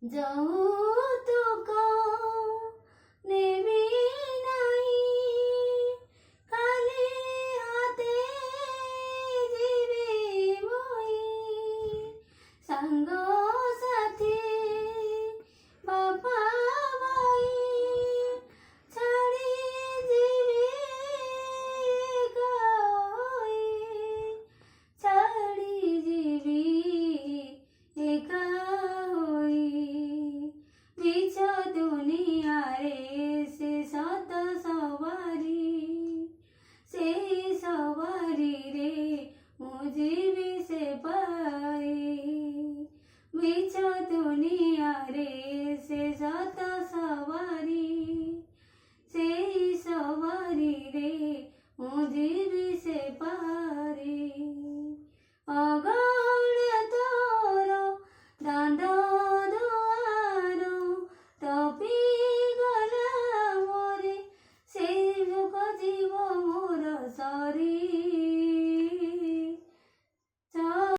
যৌতুক নেবি নাই, খালি হাতে ଯିବି ମୁଇଁ। ସାଙ୍ଗ ସାଥୀ ବାପା ଭାଇ ଛାଡ଼ି ଯିବି ଏକାଇ, ଛାଡ଼ି ଯିବି ଏକା ହୋଇ। ବିଚ ଦୁନିଆରେ ସେ ସତ ସୱାରୀ, ସେହି ସୱାରୀରେ ମୁଁ ଯିବି ସେ ପାଇ। ବିଚ ଦୁନିଆରେ ସେ ସତ